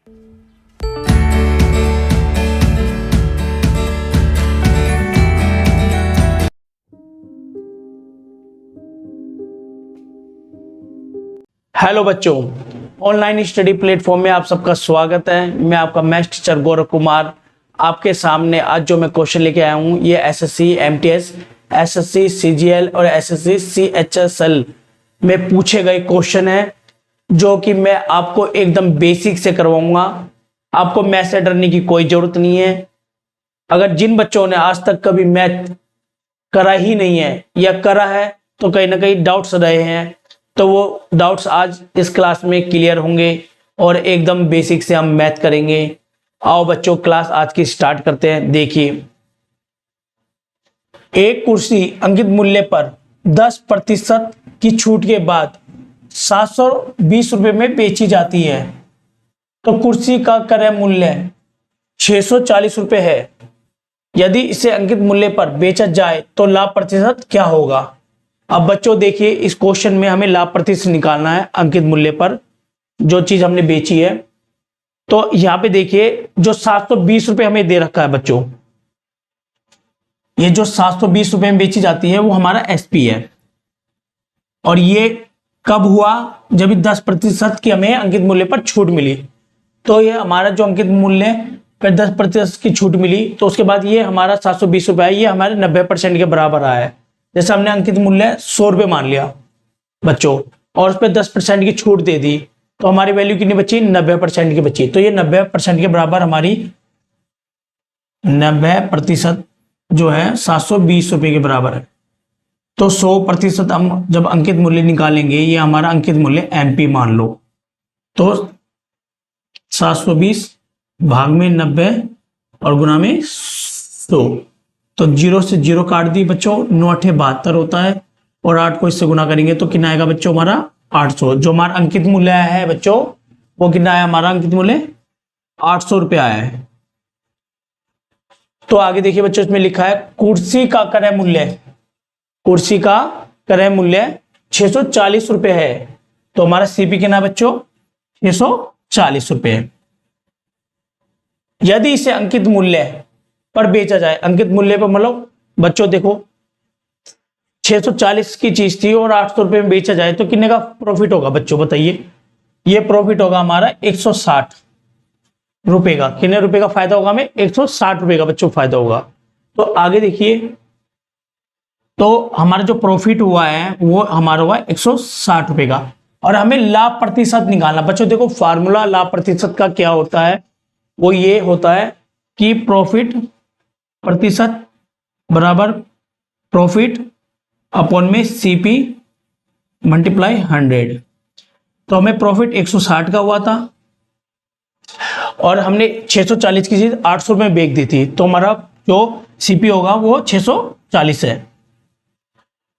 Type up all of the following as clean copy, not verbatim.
Hello बच्चों, online study platform में आप सबका स्वागत है। मैं आपका मैथ्स टीचर गौरव कुमार आपके सामने आज जो मैं क्वेश्चन लेके आया हूँ ये एसएससी एमटीएस, एसएससी सीजीएल और एसएससी सीएचएसएल में पूछे गए क्वेश्चन है, जो कि मैं आपको एकदम बेसिक से करवाऊंगा। आपको मैथ से डरने की कोई जरूरत नहीं है। अगर जिन बच्चों ने आज तक कभी मैथ करा ही नहीं है या करा है तो कहीं ना कहीं डाउट्स रहे हैं, तो वो डाउट्स आज इस क्लास में क्लियर होंगे और एकदम बेसिक से हम मैथ करेंगे। आओ बच्चों, क्लास आज की स्टार्ट करते हैं। देखिए, एक कुर्सी अंकित मूल्य पर 10% की छूट के बाद 720 रुपए में बेची जाती है, तो कुर्सी का क्रय मूल्य 640 रुपए है। यदि इसे अंकित मूल्य पर बेचा जाए तो लाभ प्रतिशत क्या होगा? अब बच्चों देखिए, इस क्वेश्चन में हमें लाभ प्रतिशत निकालना है अंकित मूल्य पर जो चीज हमने बेची है। तो यहां पे देखिए, जो 720 रुपए हमें दे रखा है बच्चों, ये जो 720 रुपए में बेची जाती है वो हमारा एसपी है। और ये कब हुआ? जब 10% की हमें अंकित मूल्य पर छूट मिली। तो ये हमारा जो अंकित मूल्य पर 10% की छूट मिली, तो उसके बाद ये हमारा 720 रुपए है, ये हमारे 90% के बराबर आया है। जैसे हमने अंकित मूल्य 100 रुपए मान लिया बच्चों और उस पर 10% की छूट दे दी, तो हमारी वैल्यू कितनी बची? 90% की बची। तो ये 90% के बराबर हमारी 90% जो है 720 रुपए के बराबर है। तो 100% हम जब अंकित मूल्य निकालेंगे, ये हमारा अंकित मूल्य एमपी मान लो, तो 720 भाग में 90 और गुना में 100, तो 0 से 0 काट दी बच्चों, 9×8 = 72 होता है और 8 को इससे गुना करेंगे तो कितना आएगा बच्चों? हमारा 800। जो हमारा अंकित मूल्य है बच्चों वो कितना है? हमारा अंकित मूल्य 800 रुपये आया है। तो आगे देखिए बच्चों, इसमें लिखा है कुर्सी का क्रय मूल्य, कुर्सी का क्रय मूल्य 640 रुपये है। तो हमारा सीपी कितना है बच्चों? 640 रुपये। यदि इसे अंकित मूल्य पर बेचा जाए, अंकित मूल्य पर मतलब बच्चों देखो 640 की चीज थी और 800 रुपए में बेचा जाए तो कितने का प्रॉफिट होगा बच्चों? बताइए। ये प्रॉफिट होगा हमारा 160 रुपए का। कितने रुपए का फायदा होगा हमें? 160 रुपए का बच्चों फायदा होगा। तो आगे देखिए, तो हमारा जो प्रॉफिट हुआ है वो हमारा हुआ 160 रुपए का और हमें लाभ प्रतिशत निकालना। बच्चों देखो, फार्मूला लाभ प्रतिशत का क्या होता है? वो ये होता है कि प्रॉफिट प्रतिशत बराबर प्रॉफिट अपॉन में सीपी मल्टीप्लाई 100। तो हमें प्रॉफिट 160 का हुआ था और हमने 640 की चीज 800 में बेच दी थी, तो हमारा जो सीपी होगा वो 640 है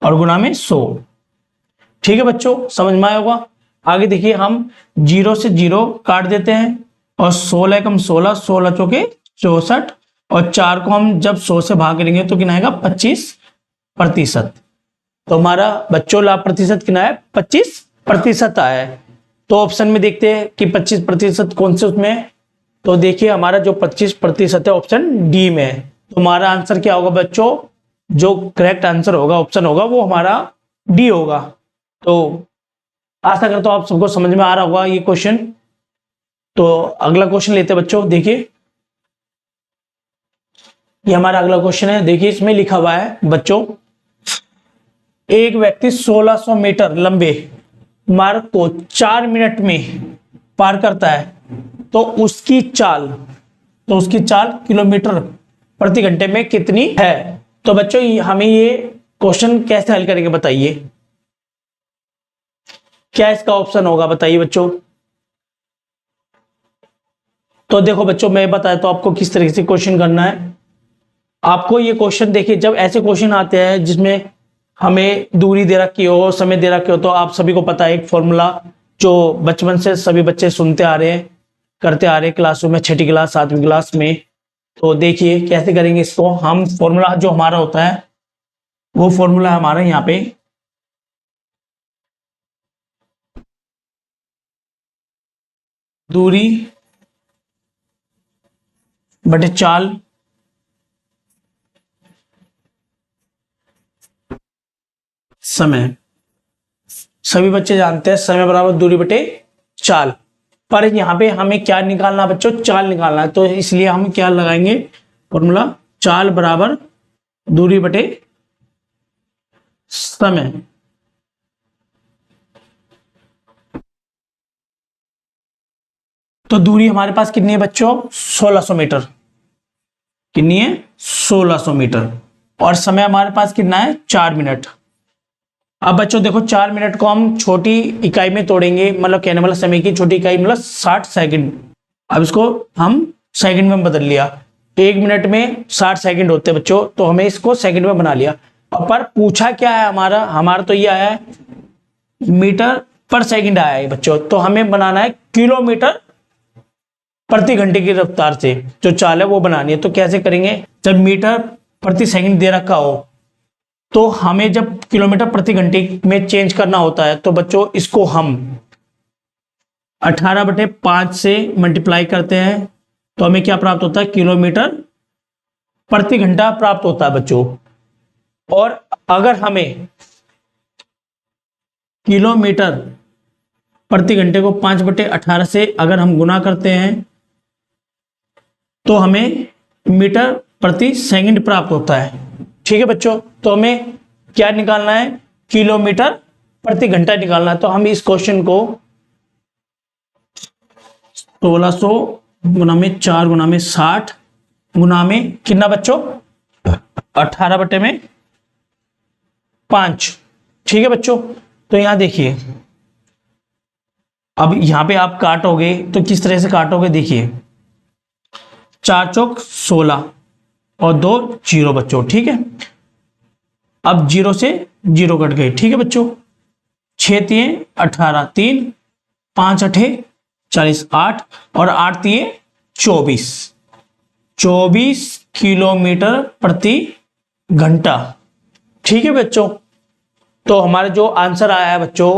और गुना में 100। ठीक है बच्चों, समझ में आया होगा। आगे देखिए, हम 0 से 0 काट देते हैं और 16 कम 16, 16 चौके 64 और 4 को हम जब 100 से भाग करेंगे तो कितना आएगा? 25%। तो हमारा बच्चों लाभ प्रतिशत कितना है? 25% आया है। तो ऑप्शन में देखते हैं कि 25% कौन से उसमें है। तो देखिए, हमारा जो 25% है ऑप्शन डी में है। तो हमारा आंसर क्या होगा बच्चों? जो करेक्ट आंसर होगा, ऑप्शन होगा, वो हमारा डी होगा। तो आशा करता हूं आप सबको समझ में आ रहा होगा ये क्वेश्चन। तो अगला क्वेश्चन लेते हैं बच्चों। देखिए, ये हमारा अगला क्वेश्चन है। देखिए, इसमें लिखा हुआ है बच्चों, एक व्यक्ति 1600 मीटर लंबे मार्ग को 4 मिनट में पार करता है, तो उसकी चाल किलोमीटर प्रति घंटे में कितनी है? तो बच्चों हमें ये क्वेश्चन कैसे हल करेंगे बताइए? क्या इसका ऑप्शन होगा बताइए बच्चों? तो देखो बच्चों, मैं बताया तो आपको किस तरीके से क्वेश्चन करना है। आपको ये क्वेश्चन देखिए, जब ऐसे क्वेश्चन आते हैं जिसमें हमें दूरी दे रखी हो, समय दे रखे हो, तो आप सभी को पता है एक फॉर्मूला जो बचपन से सभी बच्चे सुनते आ रहे हैं, करते आ रहे हैं क्लासों में, 6ठी क्लास 7वीं क्लास में। तो देखिए कैसे करेंगे इसको हम। फॉर्मूला जो हमारा होता है वो फॉर्मूला हमारा यहाँ पे दूरी बटे चाल समय। सभी बच्चे जानते हैं समय बराबर दूरी बटे चाल, पर यहां पे हमें क्या निकालना बच्चों, चाल निकालना है, तो इसलिए हम क्या लगाएंगे फॉर्मूला, चाल बराबर दूरी बटे समय। तो दूरी हमारे पास कितनी है बच्चों, 1600 मीटर, कितनी है 1600 मीटर, और समय हमारे पास कितना है 4 मिनट। अब बच्चों देखो 4 मिनट को हम छोटी इकाई में तोड़ेंगे, मतलब कहने वाला समय की छोटी इकाई मतलब 60 सेकंड। अब इसको हम सेकंड में बदल लिया, 1 मिनट में 60 सेकंड होते हैं बच्चों, तो हमें इसको सेकंड में बना लिया। और पर पूछा क्या है हमारा तो ये आया है मीटर पर सेकंड आया है बच्चों, तो हमें बनाना है किलोमीटर प्रति घंटे की रफ्तार से जो चाल है वो बनानी है। तो कैसे करेंगे, जब मीटर प्रति सेकंड दे रखा हो तो हमें जब किलोमीटर प्रति घंटे में चेंज करना होता है, तो बच्चों इसको हम 18/5 से मल्टीप्लाई करते हैं, तो हमें क्या प्राप्त होता है, किलोमीटर प्रति घंटा प्राप्त होता है बच्चों। और अगर हमें किलोमीटर प्रति घंटे को 5/18 से अगर हम गुना करते हैं तो हमें मीटर प्रति सेकंड प्राप्त होता है। ठीक है बच्चों, तो हमें क्या निकालना है, किलोमीटर प्रति घंटा निकालना है। तो हम इस क्वेश्चन को 1600 गुना में 4 गुना में 60 गुना में कितना बच्चों 18/5। ठीक है बच्चों, तो यहां देखिए, अब यहां पे आप काटोगे तो किस तरह से काटोगे, देखिए 4 चौक 16 और 2 जीरो बच्चों। ठीक है, अब 0 से 0 कट गए। ठीक है बच्चों, 6 तिये 18, 3 5 8 40, 8 और 8 तिये 24 किलोमीटर प्रति घंटा। ठीक है बच्चों, तो हमारा जो आंसर आया है बच्चों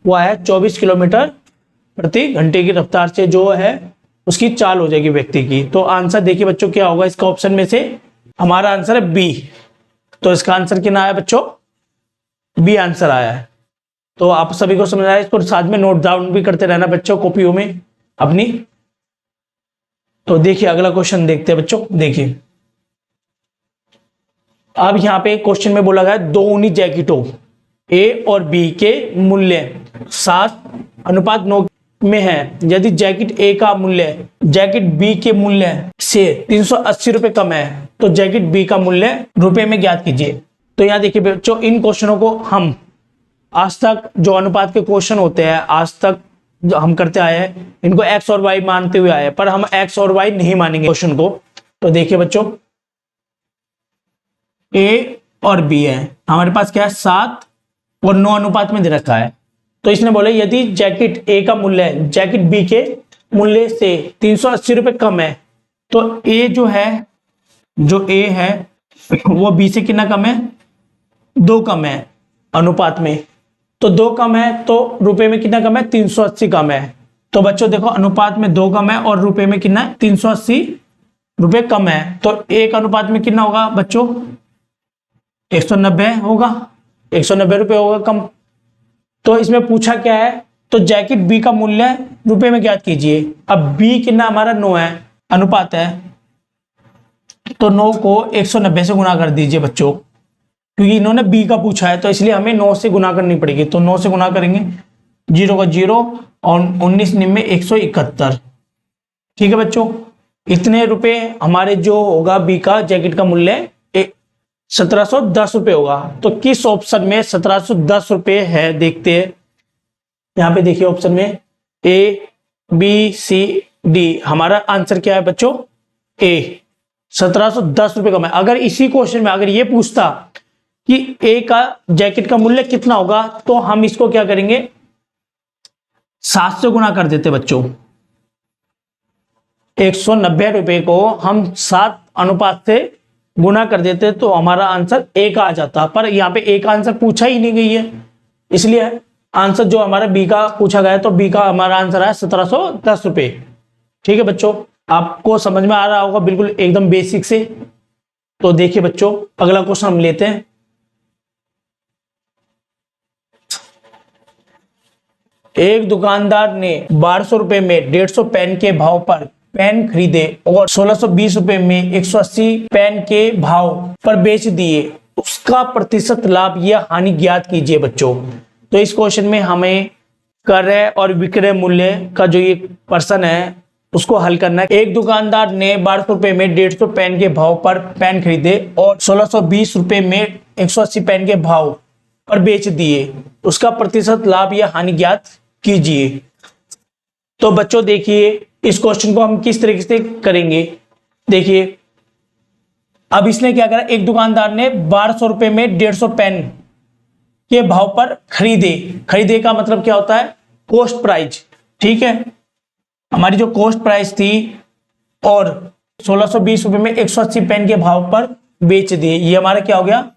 वो आया 24 किलोमीटर प्रति घंटे की रफ्तार से जो है उसकी चाल हो जाएगी व्यक्ति की। तो आंसर देखिए बच्चों क्या होगा, इसका ऑप्शन में से हमारा आंसर है बी। तो इसका आंसर कितना आया बच्चों, बी आंसर आया है। तो आप सभी को समझ आया, इसको साथ में नोट डाउन भी करते रहना बच्चों कॉपियों में अपनी। तो देखिए अगला क्वेश्चन देखते हैं बच्चों। देखिए अब यहां पे क्वेश्चन में बोला गया दो ऊनी जैकेटों ए और बी के मूल्य 7:9 में है। यदि जैकेट ए का मूल्य जैकेट बी के मूल्य से 380 रुपए कम है तो जैकेट बी का मूल्य रुपए में ज्ञात कीजिए। तो यहाँ देखिए बच्चों, इन क्वेश्चनों को हम आज तक जो अनुपात के क्वेश्चन होते हैं आज तक जो हम करते आए हैं इनको एक्स और वाई मानते हुए आए, पर हम एक्स और वाई नहीं मानेंगे क्वेश्चन को। तो देखिए बच्चों, ए और बी है, हमारे पास क्या है 7 और 9 अनुपात में दे रखा है। तो इसने बोला यदि जैकेट ए का मूल्य जैकेट बी के मूल्य से 380 रुपए कम है तो ए जो ए है वो बी से कितना कम है, 2 कम है अनुपात में। तो 2 कम है तो रुपए में कितना कम है, 380 कम है। तो बच्चों देखो अनुपात में 2 कम है और रुपए में कितना है, 380 रुपए कम है। तो एक अनुपात में कितना होगा बच्चों, 190 होगा, 190 रुपए होगा कम। तो इसमें पूछा क्या है, तो जैकेट बी का मूल्य रुपए में ज्ञात कीजिए। अब बी कितना हमारा 9 है, अनुपात है, तो 9 को 190 से गुना कर दीजिए बच्चों, क्योंकि इन्होंने बी का पूछा है तो इसलिए हमें 9 से गुना करनी पड़ेगी। तो 9 से गुना करेंगे, 0 का 0 और 19 निम्न 171। ठीक है बच्चों, इतने रुपए हमारे जो होगा बी का जैकेट का मूल्य 1710 रुपए होगा। तो किस ऑप्शन में 1710 रुपए है देखते हैं। यहां पे देखिए ऑप्शन में ए बी सी डी, हमारा आंसर क्या है बच्चों, ए 1710 रुपए कम है। अगर इसी क्वेश्चन में अगर ये पूछता कि ए का जैकेट का मूल्य कितना होगा तो हम इसको क्या करेंगे 7 से गुना कर देते बच्चों। 190 रुपए को हम 7 अनुपात से गुना कर देते तो हमारा आंसर ए का आ जाता, पर यहाँ पे ए का आंसर पूछा ही नहीं गई है, इसलिए आंसर जो हमारा बी का पूछा गया है तो बी का हमारा आंसर है 1710 रुपए। ठीक है बच्चों, आपको समझ में आ रहा होगा बिल्कुल एकदम बेसिक से। तो देखिए बच्चों, अगला क्वेश्चन हम लेते हैं। एक दुकानदार ने 1200 रुपए में 150 पेन के भाव पर पेन खरीदे और 1620 रुपए में 180 पेन के भाव पर बेच दिए। उसका प्रतिशत लाभ या हानि ज्ञात कीजिए बच्चों। तो इस क्वेश्चन में हमें क्रय और विक्रय मूल्य का जो ये प्रश्न है उसको हल करना है। एक दुकानदार ने 1200 रुपए में 150 पेन के भाव पर पेन खरीदे और 1620 रुपए में 180 पेन के भाव पर बेच दिए। उसका प्रतिशत लाभ या हानि ज्ञात कीजिए। तो बच्चों देखिए, इस क्वेश्चन को हम किस तरीके से करेंगे। देखिए, अब इसने क्या करा, एक दुकानदार ने 1200 रुपए में 150 पेन के भाव पर खरीदे। खरीदे का मतलब क्या होता है, कॉस्ट प्राइस। ठीक है, हमारी जो कॉस्ट प्राइस थी और 1620 रुपए में 180 पेन के भाव पर बेच दिए, ये हमारा क्या हो गया,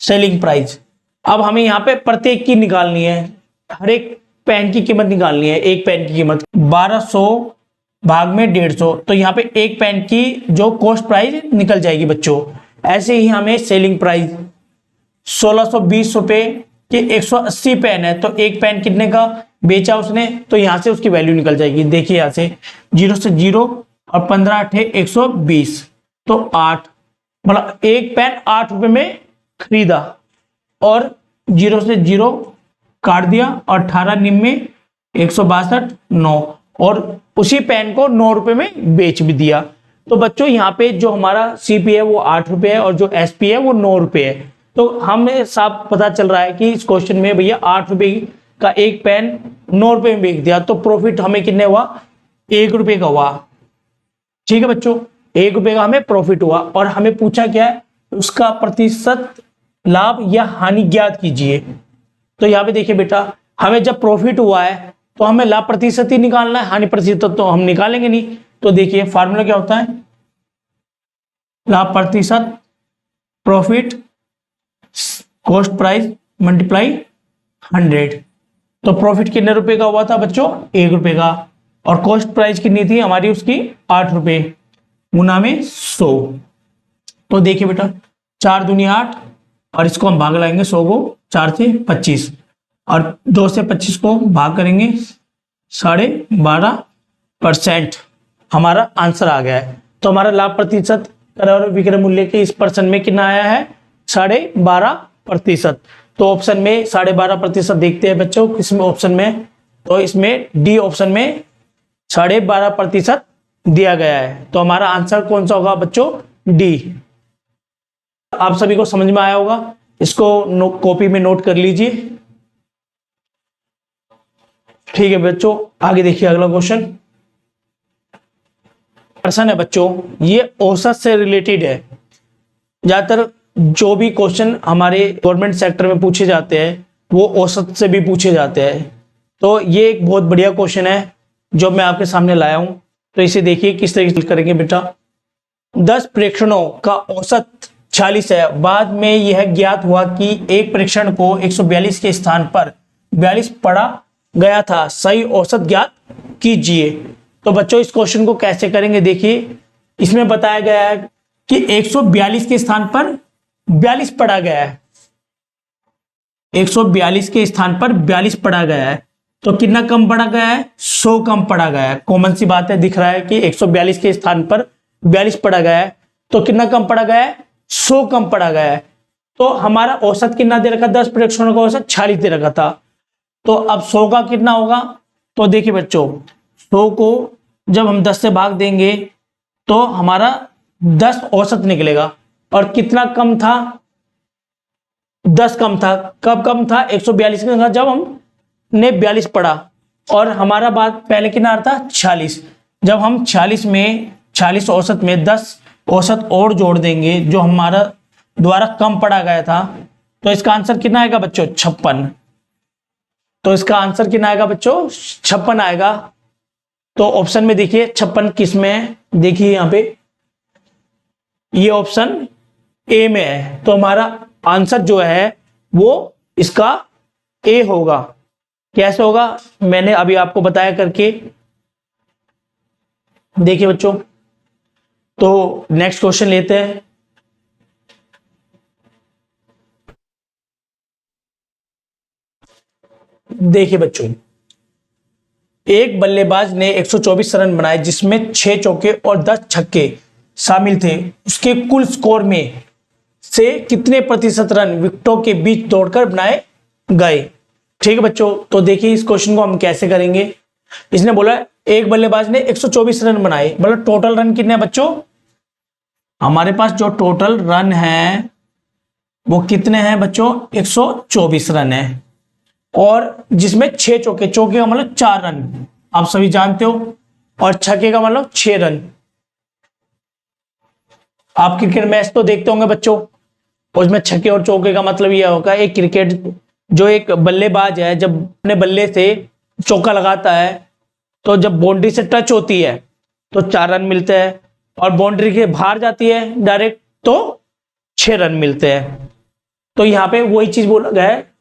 सेलिंग प्राइस। अब हमें यहाँ पे प्रत्येक की निकालनी है, हर एक पेन की कीमत निकालनी है। एक पेन की कीमत 1200 भाग में 150, तो यहाँ पे एक पेन की जो कॉस्ट प्राइस निकल जाएगी बच्चों। ऐसे ही हमें सेलिंग प्राइस 1620 रुपए के 180 पेन है, तो एक पेन कितने का बेचा उसने, तो यहां से उसकी वैल्यू निकल जाएगी। देखिए यहां से 0 से 0 और 15 8 120, तो 8, मतलब एक पेन 8 रुपए में खरीदा और 0 से 0 काट दिया और 18 निम में 162 9, और उसी पेन को 9 रुपए में बेच भी दिया। तो बच्चों यहाँ पे जो हमारा सीपी है वो 8 रुपए है और जो एसपी है वो 9 रुपए है। तो हमें साफ पता चल रहा है कि इस क्वेश्चन में भैया 8 रुपए का एक पेन 9 रुपए में बेच दिया, तो प्रॉफिट हमें कितने हुआ, 1 रुपए का हुआ। ठीक है बच्चों, 1 रुपए का हमें प्रॉफिट हुआ और हमें पूछा क्या है, उसका प्रतिशत लाभ या हानि ज्ञात कीजिए। तो यहाँ पे देखिए बेटा, हमें जब प्रॉफिट हुआ है तो हमें लाभ प्रतिशत ही निकालना है, हानि प्रतिशत तो हम निकालेंगे नहीं। तो देखिए फार्मूला क्या होता है, लाभ प्रतिशत प्रॉफिट कॉस्ट प्राइस मल्टीप्लाई 100। तो प्रॉफिट कितने रुपए का हुआ था बच्चों, 1 रुपए का, और कॉस्ट प्राइस कितनी थी हमारी उसकी 8 रुपए, गुना में 100। तो देखिए बेटा 4 दूनी 8 और इसको हम भाग लाएंगे 100 को, 4 से 25 और 2 से 25 को भाग करेंगे 12.5%, हमारा आंसर आ गया है। तो हमारा लाभ प्रतिशत क्रय और विक्रय मूल्य के इस प्रश्न में कितना आया है, 12.5%। तो ऑप्शन में 12.5% देखते हैं बच्चों किसमें, ऑप्शन में, तो इसमें डी ऑप्शन में 12.5% दिया गया है। तो हमारा आंसर कौन सा होगा बच्चों, डी। आप सभी को समझ में आया होगा, इसको कॉपी में नोट कर लीजिए। ठीक है बच्चों, आगे देखिए अगला क्वेश्चन। प्रश्न है बच्चों, ये औसत से रिलेटेड है। ज्यादातर जो भी क्वेश्चन हमारे गवर्नमेंट सेक्टर में पूछे जाते हैं वो औसत से भी पूछे जाते हैं। तो ये एक बहुत बढ़िया क्वेश्चन है जो मैं आपके सामने लाया हूं। तो इसे देखिए किस तरीके से करेंगे बेटा। 10 प्रेक्षणों का औसत 46 है। बाद में यह ज्ञात हुआ कि एक प्रेक्षण को 142 के स्थान पर 42 पढ़ा गया था, सही औसत ज्ञात कीजिए। तो बच्चों इस क्वेश्चन को कैसे करेंगे, देखिए इसमें बताया गया है कि 142 के स्थान पर 42 पढ़ा गया है, 142 के स्थान पर 42 पढ़ा गया है, तो कितना कम पढ़ा गया है, 100 कम पढ़ा गया है। कॉमन सी बात है, दिख रहा है कि 142 के स्थान पर 42 पढ़ा गया है, तो कितना कम पढ़ा गया है, 100 कम पढ़ा गया है। तो हमारा औसत कितना दे रखा, 10 प्रेक्षणों का औसत 46 दे रखा था। तो अब 100 का कितना होगा, तो देखिए बच्चों 100 को जब हम 10 से भाग देंगे तो हमारा 10 औसत निकलेगा। और कितना कम था, 10 कम था। कब कम था, 142 का जब हमने 42 पढ़ा, और हमारा बात पहले कितना आ रहा था, 46। जब हम 46 में 46 औसत में 10 औसत और जोड़ देंगे जो हमारा द्वारा कम पढ़ा गया था, तो इसका आंसर कितना आएगा बच्चों, 56। तो इसका आंसर कितना आएगा बच्चों, 56 आएगा। तो ऑप्शन में देखिए 56 किस में है, देखिए यहां पे ये ऑप्शन ए में है। तो हमारा आंसर जो है वो इसका ए होगा। कैसे होगा, मैंने अभी आपको बताया करके, देखिए बच्चों, तो नेक्स्ट क्वेश्चन लेते हैं। देखिए बच्चों, एक बल्लेबाज ने 124 रन बनाए जिसमें 6 चौके और 10 छक्के शामिल थे। उसके कुल स्कोर में से कितने प्रतिशत रन विकेटों के बीच दौड़कर बनाए गए? ठीक है बच्चों, तो देखिए इस क्वेश्चन को हम कैसे करेंगे। इसने बोला एक बल्लेबाज ने 124 रन बनाए, मतलब टोटल रन कितने हैं बच्चों? हमारे पास जो टोटल रन है वो कितने हैं बच्चों? 124 रन है, और जिसमें 6 चौके, चौके का मतलब 4 रन, आप सभी जानते हो, और छक्के का मतलब 6 रन। आप क्रिकेट मैच तो देखते होंगे बच्चों, उसमें छक्के और चौके का मतलब यह होगा, एक क्रिकेट जो एक बल्लेबाज है जब अपने बल्ले से चौका लगाता है तो जब बाउंड्री से टच होती है तो 4 रन मिलते हैं, और बाउंड्री के बाहर जाती है डायरेक्ट तो 6 रन मिलते हैं। तो यहाँ पे वही चीज बोला गया है,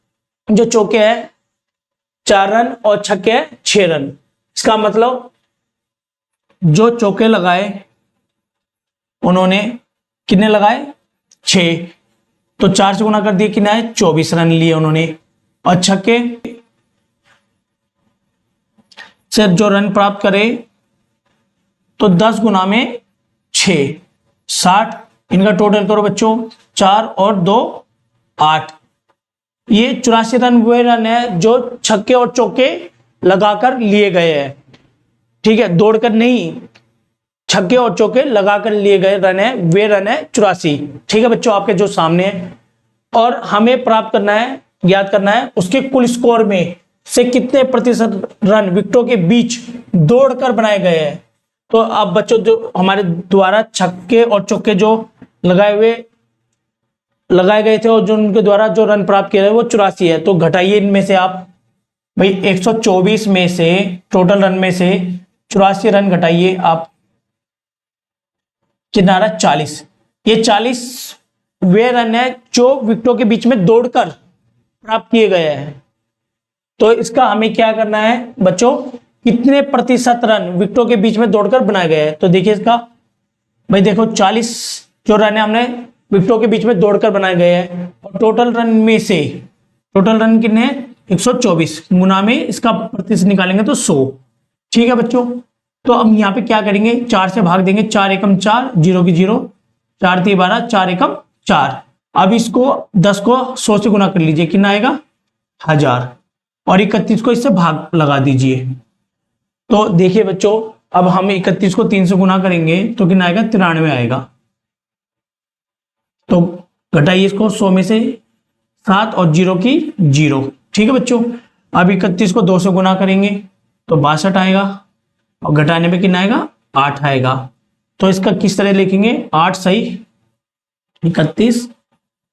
जो चौके हैं 4 रन और छक्के हैं 6 रन। इसका मतलब जो चौके लगाए उन्होंने कितने लगाए? 6, तो 4 से गुना कर दिए, कितना है? 24 रन लिए उन्होंने। और छक्के से जो रन प्राप्त करे तो 10 गुना में 6, 60। इनका टोटल करो बच्चों, 4 और 2 8। ये 84 रन वे रन है जो छक्के और चौके लगाकर लिए गए हैं। ठीक है, दौड़कर नहीं, छक्के और चौके लगाकर लिए गए रन है, वे रन है 84। ठीक है बच्चों, आपके जो सामने है, और हमें प्राप्त करना है, ज्ञात करना है उसके कुल स्कोर में से कितने प्रतिशत रन विकेटों के बीच दौड़कर बनाए गए हैं। तो अब बच्चों जो हमारे द्वारा छक्के और चौके जो लगाए गए थे और जो उनके द्वारा जो रन प्राप्त किए वो 84 है, तो घटाइए इनमें से आप भाई 124 में से, टोटल रन में से 84 रन घटाइए आप, कितना आ रहा है? 40। ये 40 वे रन है जो विकेटों के बीच में दौड़कर प्राप्त किए गए हैं। तो इसका हमें क्या करना है बच्चों, कितने प्रतिशत रन विकेटों के बीच में दौड़कर बनाए गए हैं। तो देखिए इसका, भाई देखो 40 जो रन है हमने विकेटों के बीच में दौड़कर बनाए गए हैं, और टोटल रन में से, टोटल रन कितने हैं? 124, गुना में इसका प्रतिशत निकालेंगे तो 100। ठीक है बच्चों, तो अब यहाँ पे क्या करेंगे, 4 से भाग देंगे, 4 एकम 4, 0 की 0, 4 3 12, 4 एकम 4। अब इसको 10 को 100 से गुना कर लीजिए, कितना आएगा? 1000, और 31 को इससे भाग लगा दीजिए। तो देखिए बच्चों, अब हम 31 को 3 से गुना करेंगे तो कितना आएगा? 93 आएगा। तो घटाइए इसको, 100 में से 7 और 0 की 0। ठीक है बच्चों, अब 31 को 2 से गुना करेंगे तो 62 आएगा, और घटाने में कितना आएगा? 8 आएगा। तो इसका किस तरह लिखेंगे? 8 सही 31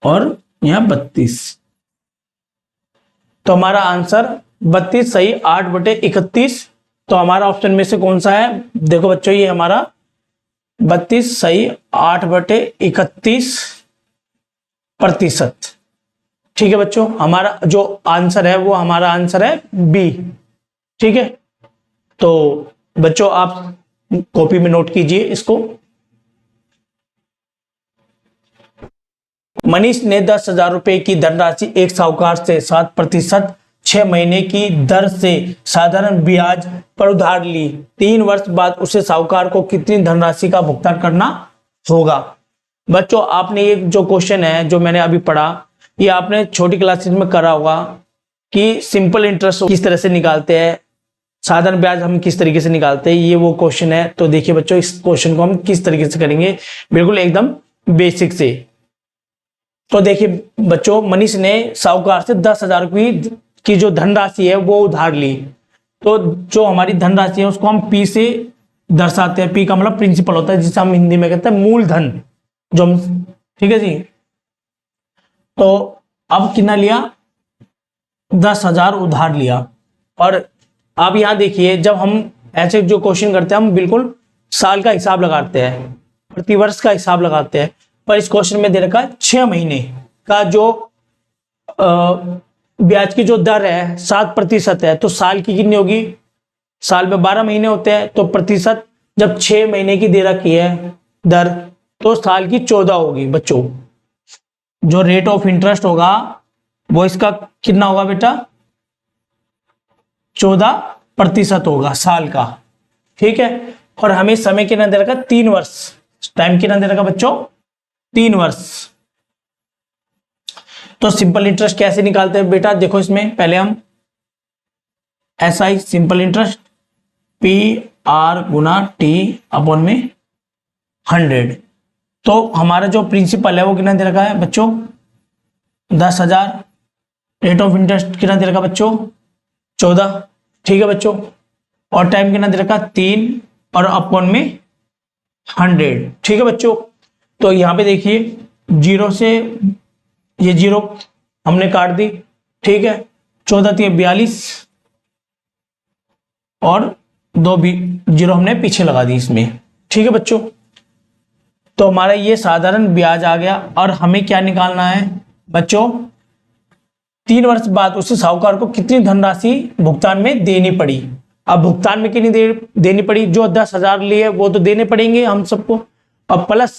और यहां 32। तो हमारा आंसर 32 सही 8/31। तो हमारा ऑप्शन में से कौन सा है? देखो बच्चों, ये हमारा 32 सही 8/31%। ठीक है बच्चों, हमारा जो आंसर है वो हमारा आंसर है बी। ठीक है, तो बच्चों आप कॉपी में नोट कीजिए इसको। मनीष ने 10,000 रुपए की धनराशि एक साहूकार से 7% 6 महीने की दर से साधारण ब्याज पर उधार ली। 3 वर्ष बाद उसे साहूकार को कितनी धनराशि का भुगतान करना होगा? बच्चों आपने ये जो क्वेश्चन है जो मैंने अभी पढ़ा, ये आपने छोटी क्लासेस में करा होगा कि सिंपल इंटरेस्ट किस तरह से निकालते हैं, साधारण ब्याज हम किस तरीके से निकालते हैं, ये वो क्वेश्चन है। तो देखिए बच्चों, इस क्वेश्चन को हम किस तरीके से करेंगे, बिल्कुल एकदम बेसिक से। तो देखिए बच्चों, मनीष ने साहूकार से 10,000 की जो धनराशि है वो उधार ली। तो जो हमारी धनराशि है उसको हम पी से दर्शाते हैं। पी का मतलब प्रिंसिपल होता है, जिसे हम हिंदी में कहते हैं मूलधन, जो हम, ठीक है जी। तो अब कितना लिया? 10,000 उधार लिया। और आप यहां देखिए, जब हम ऐसे जो क्वेश्चन करते हैं हम बिल्कुल साल का हिसाब लगाते हैं, प्रतिवर्ष का हिसाब लगाते हैं, पर इस क्वेश्चन में दे रखा है 6 महीने का जो ब्याज की जो दर है 7% है। तो साल की कितनी होगी? साल में 12 महीने होते हैं, तो प्रतिशत जब 6 महीने की दे रखी है दर, तो साल की 14 होगी बच्चों। जो रेट ऑफ इंटरेस्ट होगा वो इसका कितना होगा बेटा, 14% होगा साल का। ठीक है, और हमें समय कितना दे रखा, 3 वर्ष, टाइम कितना दे रखा बच्चों, 3 वर्ष। तो सिंपल इंटरेस्ट कैसे निकालते हैं बेटा, देखो इसमें पहले हम SI सिंपल इंटरेस्ट PR गुना T अपॉन में 100। तो हमारा जो प्रिंसिपल है वो कितना दे रखा है बच्चों, 10,000। रेट ऑफ इंटरेस्ट कितना दे रखा बच्चों, 14। ठीक है बच्चों, और टाइम कितना दे रखा, 3 और अपॉन में 100। ठीक है बच्चों, तो यहाँ पे देखिए 0 से ये 0 हमने काट दी। ठीक है, 14 थी 42 और 2 0 हमने पीछे लगा दी इसमें। ठीक है बच्चों, तो हमारा ये साधारण ब्याज आ गया। और हमें क्या निकालना है बच्चों, 3 वर्ष बाद उसे साहूकार को कितनी धनराशि भुगतान में देनी पड़ी। अब भुगतान में कितनी देनी पड़ी, जो 10,000 लिए वो तो देने पड़ेंगे हम सबको, और प्लस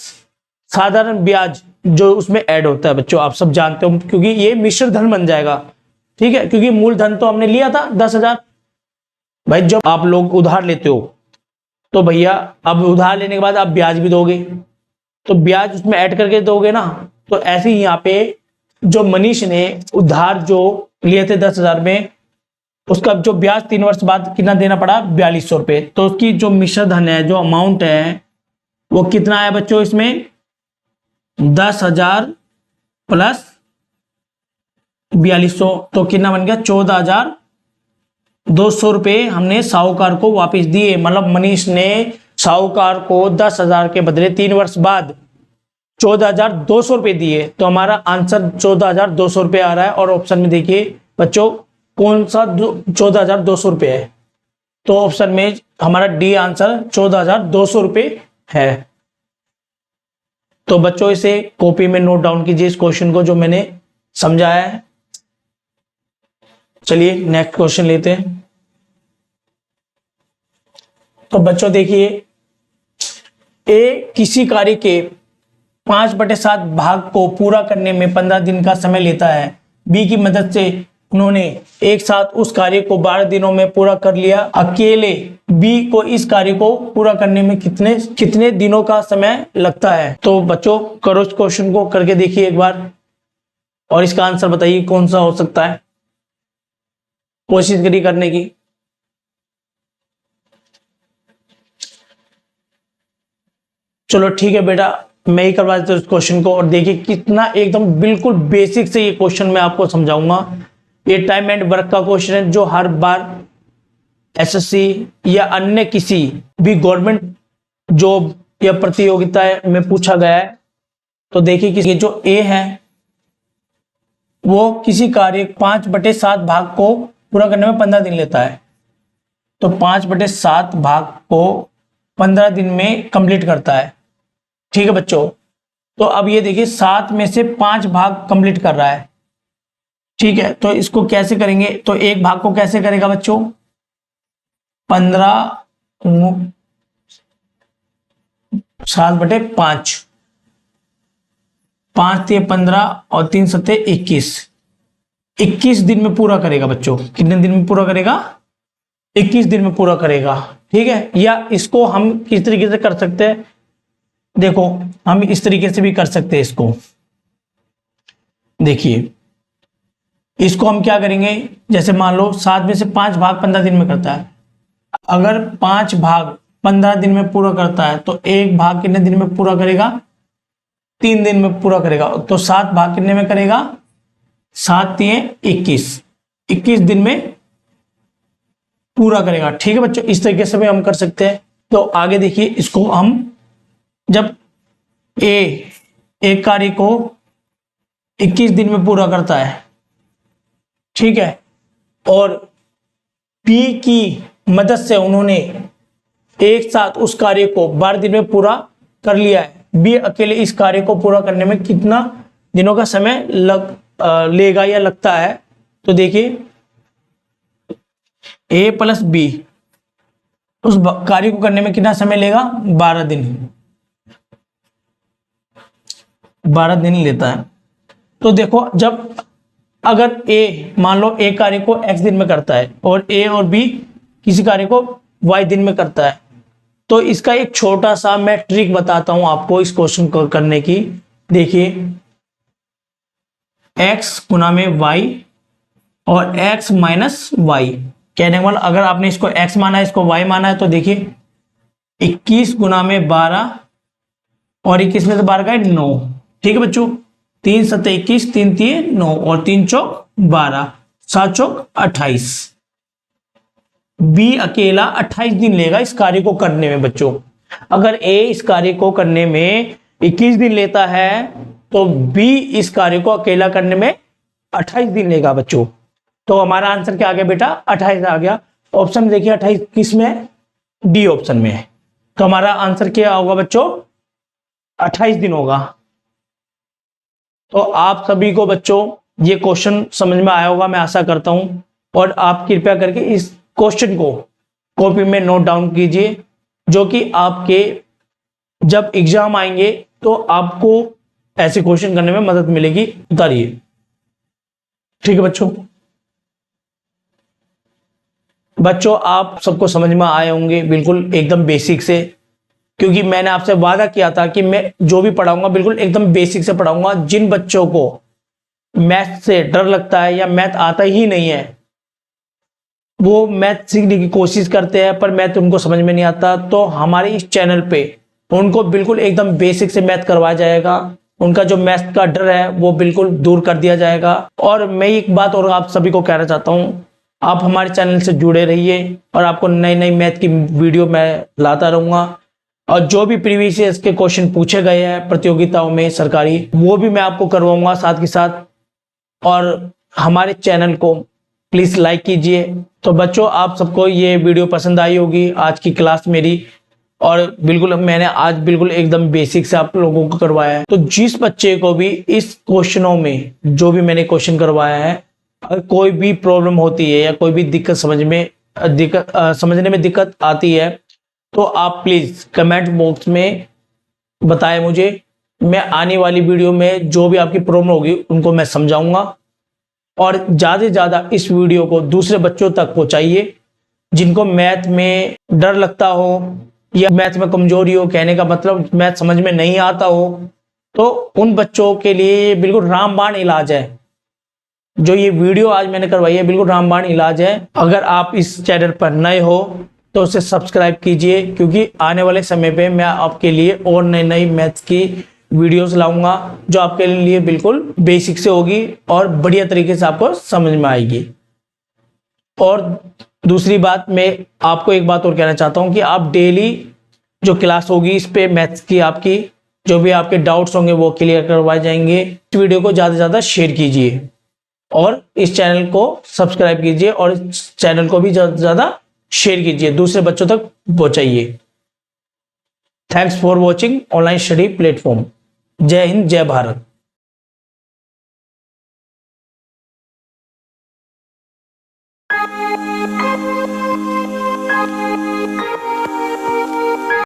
साधारण ब्याज जो उसमें ऐड होता है बच्चों, आप सब जानते हो, क्योंकि ये मिश्र धन बन जाएगा। ठीक है, क्योंकि मूल धन तो हमने लिया था 10,000। भाई जब आप लोग उधार लेते हो तो भैया अब उधार लेने के बाद आप ब्याज भी दोगे, तो ब्याज उसमें ऐड करके दोगे ना। तो ऐसे ही यहाँ पे जो मनीष ने उधार जो लिए थे 10,000 में, उसका जो ब्याज 3 वर्ष बाद कितना देना पड़ा, 4200 रुपये। तो उसकी जो मिश्र धन है, जो अमाउंट है वो कितना है बच्चों, इसमें 10,000 प्लस 4200, तो कितना बन गया, 14,200 रुपये हमने साहूकार को वापस दिए। मतलब मनीष ने साहूकार को 10,000 के बदले 3 वर्ष बाद 14,200 रुपये दिए। तो हमारा आंसर 14,200 रुपये आ रहा है। और ऑप्शन में देखिए बच्चों कौन सा 14,200 रुपये है, तो ऑप्शन में हमारा डी आंसर 14,200 रुपये है। तो बच्चों इसे कॉपी में नोट डाउन कीजिए इस क्वेश्चन को जो मैंने समझाया है। चलिए नेक्स्ट क्वेश्चन लेते हैं। तो बच्चों देखिए, ए किसी कार्य के 5/7 भाग को पूरा करने में 15 दिन का समय लेता है। बी की मदद से उन्होंने एक साथ उस कार्य को 12 दिनों में पूरा कर लिया। अकेले बी को इस कार्य को पूरा करने में कितने दिनों का समय लगता है। तो बच्चों करो इस क्वेश्चन को करके देखिए एक बार, और इसका आंसर बताइए कौन सा हो सकता है। कोशिश करिए करने की। चलो ठीक है बेटा, मैं ही करवा देता हूँ इस क्वेश्चन को। और देखिए कितना एकदम बिल्कुल बेसिक से ये क्वेश्चन मैं आपको समझाऊंगा। ये टाइम एंड वर्क का क्वेश्चन है जो हर बार SSC या अन्य किसी भी गवर्नमेंट जॉब या प्रतियोगिता में पूछा गया है। तो देखिए कि ये जो ए है वो किसी कार्य 5/7 भाग को पूरा करने में 15 दिन लेता है। तो 5/7 भाग को 15 दिन में कंप्लीट करता है। ठीक है बच्चों, तो अब ये देखिए 7 में से 5 भाग कंप्लीट कर रहा है। ठीक है, तो इसको कैसे करेंगे, तो एक भाग को कैसे करेगा बच्चों, 15 7/5, 5 × 15 और 3 × 7 21, 21 दिन में पूरा करेगा बच्चों। कितने दिन में पूरा करेगा, 21 दिन में पूरा करेगा। ठीक है, या इसको हम किस तरीके से कर सकते हैं, देखो हम इस तरीके से भी कर सकते हैं इसको। देखिए इसको हम क्या करेंगे, जैसे मान लो 7 में से 5 भाग 15 दिन में करता है। अगर 5 भाग 15 दिन में पूरा करता है तो एक भाग कितने दिन में पूरा करेगा, 3 दिन में पूरा करेगा। तो 7 भाग कितने में करेगा, 7 × 21, 21 दिन में पूरा करेगा। ठीक है बच्चों, इस तरीके से भी हम कर सकते हैं। तो आगे देखिए, इसको हम जब एक कार्य को 21 दिन में पूरा करता है, ठीक है, और बी की मदद से उन्होंने एक साथ उस कार्य को 12 दिन में पूरा कर लिया है। बी अकेले इस कार्य को पूरा करने में कितना दिनों का समय लेगा या लगता है। तो देखिए A + B उस कार्य को करने में कितना समय लेगा? 12 दिन। 12 दिन लेता है। तो देखो, जब अगर ए, मान लो ए कार्य को x दिन में करता है और ए और बी किसी कार्य को y दिन में करता है, तो इसका एक छोटा सा मैं ट्रिक बताता हूं आपको इस क्वेश्चन को करने की। देखिए, x गुना में y और x माइनस वाई, कहने का मतलब अगर आपने इसको x माना है, इसको y माना है, तो देखिए 21 गुना में 12 और 21 में से 12 का 9। ठीक है बच्चों, 3 सत्ते 21, 3 3 9 और 3 चौक 12, 7 चौक 28। बी अकेला 28 दिन लेगा इस कार्य को करने में बच्चों। अगर ए इस कार्य को करने में 21 दिन लेता है, तो बी इस कार्य को अकेला करने में 28 दिन लेगा बच्चों। तो हमारा आंसर क्या आ गया बेटा? 28 आ गया। ऑप्शन देखिए 28 किस में है? डी ऑप्शन में है। तो हमारा आंसर क्या होगा बच्चों? 28 दिन होगा। तो आप सभी को बच्चों ये क्वेश्चन समझ में आया होगा, मैं आशा करता हूं। और आप कृपया करके इस क्वेश्चन को कॉपी में नोट डाउन कीजिए, जो कि आपके जब एग्जाम आएंगे तो आपको ऐसे क्वेश्चन करने में मदद मिलेगी। उतारिए। ठीक है बच्चों, बच्चों आप सबको समझ में आए होंगे बिल्कुल एकदम बेसिक से, क्योंकि मैंने आपसे वादा किया था कि मैं जो भी पढ़ाऊंगा बिल्कुल एकदम बेसिक से पढ़ाऊंगा। जिन बच्चों को मैथ से डर लगता है या मैथ आता ही नहीं है, वो मैथ सीखने की कोशिश करते हैं पर मैथ उनको समझ में नहीं आता, तो हमारे इस चैनल पे उनको बिल्कुल एकदम बेसिक से मैथ करवाया जाएगा। उनका जो मैथ का डर है वो बिल्कुल दूर कर दिया जाएगा। और मैं एक बात और आप सभी को कहना चाहता हूं, आप हमारे चैनल से जुड़े रहिए और आपको नई नई मैथ की वीडियो मैं लाता रहूंगा। और जो भी प्रीवियस ईयर के क्वेश्चन पूछे गए हैं प्रतियोगिताओं में सरकारी, वो भी मैं आपको करवाऊंगा साथ के साथ। और हमारे चैनल को प्लीज लाइक कीजिए। तो बच्चों आप सबको ये वीडियो पसंद आई होगी आज की क्लास मेरी, और बिल्कुल मैंने आज बिल्कुल एकदम बेसिक से आप लोगों को करवाया है। तो जिस बच्चे को भी इस क्वेश्चनों में जो भी मैंने क्वेश्चन करवाया है, अगर कोई भी प्रॉब्लम होती है या कोई भी दिक्कत समझने में दिक्कत आती है, तो आप प्लीज कमेंट बॉक्स में बताएं मुझे। मैं आने वाली वीडियो में जो भी आपकी प्रॉब्लम होगी उनको मैं समझाऊंगा। और ज्यादा से ज्यादा इस वीडियो को दूसरे बच्चों तक पहुंचाइए जिनको मैथ में डर लगता हो या मैथ में कमजोरी हो, कहने का मतलब मैथ समझ में नहीं आता हो। तो उन बच्चों के लिए ये बिल्कुल रामबाण इलाज है। जो ये वीडियो आज मैंने करवाई है बिल्कुल रामबाण इलाज है। अगर आप इस चैनल पर नए हो तो उसे सब्सक्राइब कीजिए, क्योंकि आने वाले समय पे मैं आपके लिए और नई नई मैथ्स की वीडियोस लाऊंगा जो आपके लिए बिल्कुल बेसिक से होगी और बढ़िया तरीके से आपको समझ में आएगी। और दूसरी बात, मैं आपको एक बात और कहना चाहता हूं कि आप डेली जो क्लास होगी इस पे मैथ्स की आपकी जो भी आपके डाउट्स होंगे वो क्लियर करवाए जाएंगे। इस वीडियो को ज्यादा से ज्यादा शेयर कीजिए और इस चैनल को सब्सक्राइब कीजिए और इस चैनल को भी ज्यादा से ज्यादा शेयर कीजिए, दूसरे बच्चों तक पहुंचाइए। Thanks for watching online study platform. जय हिंद, जय भारत।